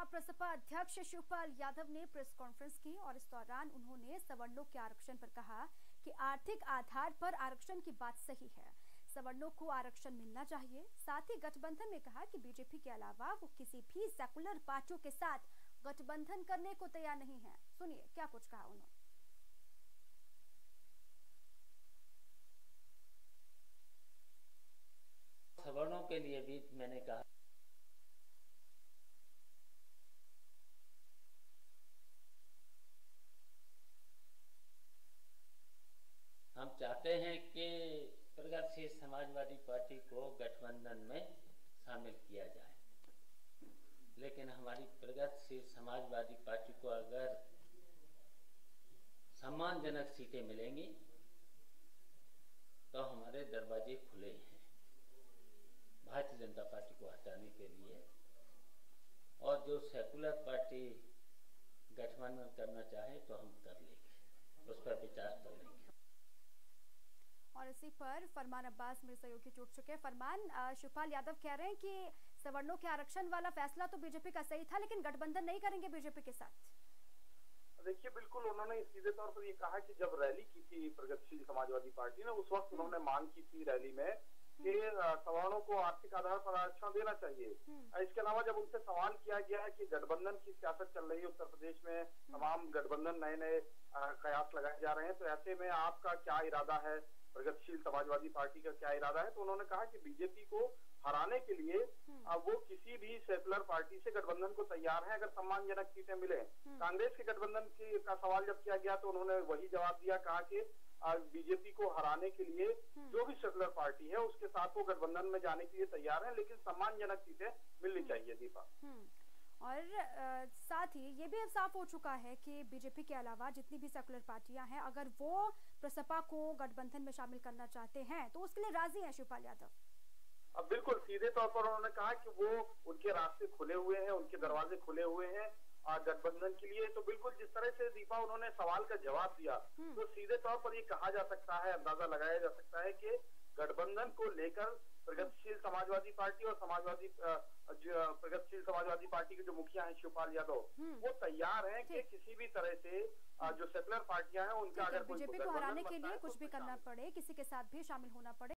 प्रसपा अध्यक्ष शिवपाल यादव ने press conference की और इस दौरान उन्होंने सवर्णों के आरक्षण पर कहा कि आर्थिक आधार पर आरक्षण की बात सही है, सवर्णों को आरक्षण मिलना चाहिए। साथ ही गठबंधन में कहा कि बीजेपी के अलावा वो किसी भी सेकुलर पार्टियों के साथ गठबंधन करने को तैयार नहीं है। सुनिए क्या कुछ कहा उन्होंने। सवर्णों के लिए भी मैंने कहा हम चाहते हैं कि प्रगतिशील समाजवादी पार्टी को गठबंधन में शामिल किया जाए, लेकिन हमारी प्रगतिशील समाजवादी पार्टी को अगर सम्मानजनक सीटें मिलेंगी तो हमारे दरवाजे खुले हैं भारतीय जनता पार्टी को हटाने के लिए। और जो सेकुलर पार्टी गठबंधन करना चाहे तो हम कर लेंगे, उस पर विचार कर लेंगे। और इसी पर फरमान अब्बास मेरे सहयोगी जुड़ चुके हैं। फरमान, शिवपाल यादव कह रहे हैं कि सवर्णों के आरक्षण वाला फैसला तो बीजेपी का सही था, लेकिन गठबंधन नहीं करेंगे बीजेपी के साथ। देखिए, बिल्कुल उन्होंने सीधे तौर पर ये कहा कि जब रैली की थी प्रगतिशील समाजवादी पार्टी ने, उस वक्त उन्होंने मांग की थी रैली में कि सवर्णों को आर्थिक आधार पर आरक्षण देना चाहिए। इसके अलावा जब उनसे सवाल किया गया है कि गठबंधन की सियासत चल रही है उत्तर प्रदेश में, तमाम गठबंधन नए नए कयास लगाए जा रहे हैं, तो ऐसे में आपका क्या इरादा है, प्रगतिशील समाजवादी पार्टी का क्या इरादा है। तो उन्होंने कहा कि बीजेपी को हराने के लिए वो किसी भी सेकुलर पार्टी से गठबंधन को तैयार है अगर सम्मानजनक सीटें मिले। कांग्रेस के गठबंधन का सवाल जब किया गया तो उन्होंने वही जवाब दिया, कहा कि बीजेपी को हराने के लिए जो भी सेकुलर पार्टी है उसके साथ वो गठबंधन में जाने के लिए तैयार है, लेकिन सम्मानजनक सीटें मिलनी चाहिए। दीपा, और साथ ही ये भी अब साफ हो चुका है कि बीजेपी के अलावा जितनी भी सेकुलर पार्टियां हैं, अगर वो प्रसपा को गठबंधन में शामिल करना चाहते हैं तो उसके लिए राजी हैं शिवपाल यादव। अब बिल्कुल सीधे तौर पर उन्होंने कहा कि वो उनके रास्ते खुले हुए हैं, उनके दरवाजे खुले हुए हैं गठबंधन के लिए। तो बिल्कुल जिस तरह से दीपा उन्होंने सवाल का जवाब दिया, तो सीधे तौर पर ये कहा जा सकता है, अंदाजा लगाया जा सकता है कि गठबंधन को लेकर प्रगतिशील समाजवादी पार्टी और प्रगतिशील समाजवादी पार्टी के जो मुखिया हैं शिवपाल यादव, वो तैयार हैं कि किसी भी तरह से जो सेकुलर पार्टियां हैं उनका अगर बीजेपी को हराने के लिए कुछ भी करना पड़े, किसी के साथ भी शामिल होना पड़े।